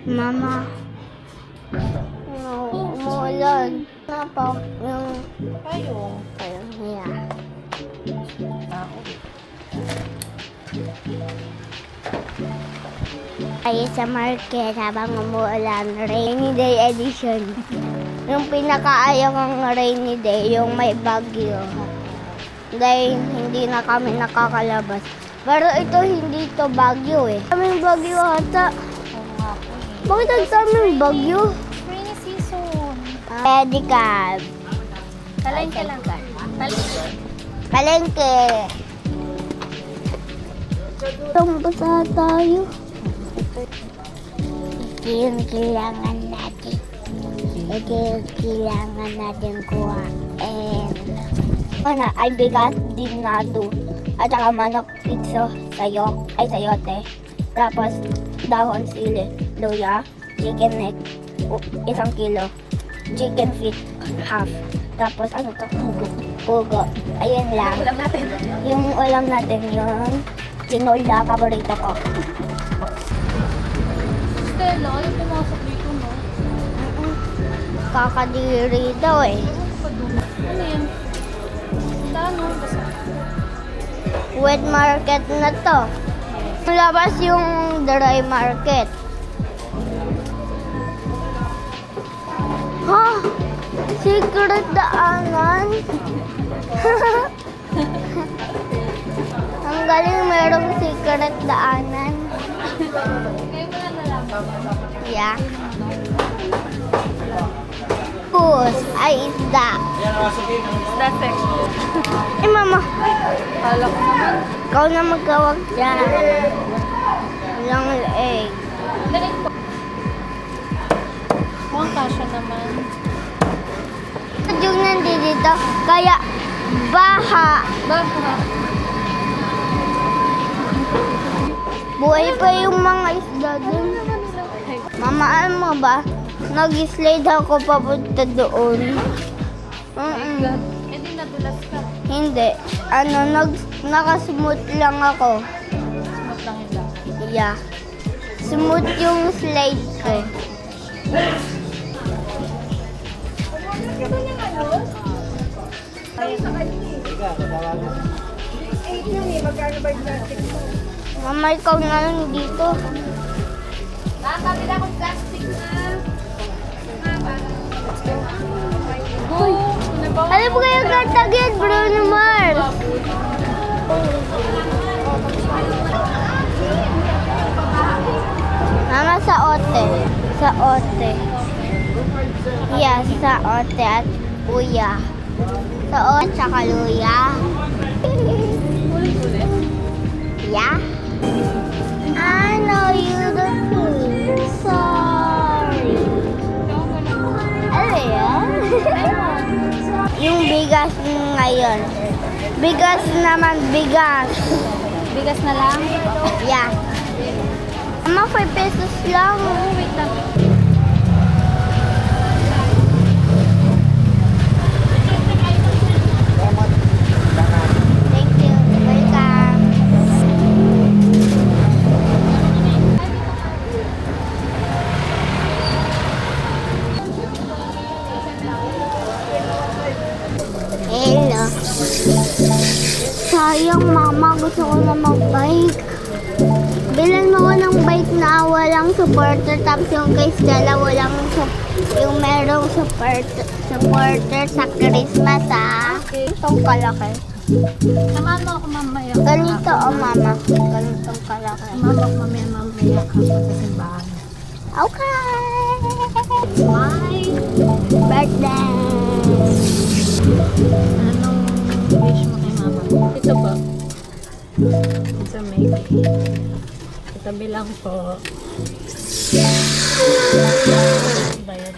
Mama, umuulan. Na po yung Payong. niya. Tao. Tayo sa market habang umuulan. Rainy day edition. Yung pinakaayaw ng rainy day, yung may bagyo. Dahil hindi na kami nakakalabas. Pero ito hindi to bagyo eh. Kaming bagyo ata. Oo nga po eh. Bakit nagsaming bagyo? Rainy season. Pedicab. Palengke lang ka. Palengke. Palengke. Basa tayo. Ito yung kailangan natin. Ito yung kailangan natin kuhain. Ay bigas din na doon. At saka manok pizza sayote. Tapos dahon sili, luya, chicken neck, 1 kilo. Chicken feet, half. Tapos ano to? Pugo. Ayun lang. Ulam natin. Yung ulam natin yun. Tinola, paborito ko. Stella, ayaw pumasok dito, no? Kakadiri daw eh. Ano yan? Dano, basta. Wet market na to. Labas yung dry market. Ha? Secret daanan? Ang galing, merong secret daanan. Kayo mo na lang. Yeah. Pus ay isda. That's it. Eh mama, Kala ko naman. ikaw na magkawag dyan. Walang egg. Dali po. Mukhang kasha naman. Yung nandito, kaya baha. Baka. Buhay pa yung mga isda dun. Mama, alam mo ba? Nag-slide ako papunta doon. God. Eh di nadulas ka. Hindi. Nakasmooth lang ako. Smooth lang yung lahat. Yeah. Smooth yung slide ko. Mama, ikaw na lang dito. Nakakabila akong plastic na. Go! Alam mo kayo katagyan, Bruno Mars? Mama, sa ote. Sa ote. Yeah, sa ote at luya. Sa ote, tsaka luya. Ulit-ulit. Yeah? I know you don't feel sorry. Ano yan? Yung bigas ngayon. Bigas naman, bigas. Bigas na lang? Yeah. Mama, 5 pesos lang. Wait lang. Thank you. Welcome. Hello. Sayang mama, gusto ko na mag-bike. Bilan mo ko ng bike na walang supporter, tapos yung kay Stella walang yung merong supporter sa Christmas Itong kalaki. Samahan mo ako mamaya. Ganito mama. Ganitong kalaki. Samahan mo ako mamaya ka sa simbahan. Okay. Why? Birthday. Anong wish mo kay mama? Ito ba? Ito maybe. Itabi lang po. Bayad.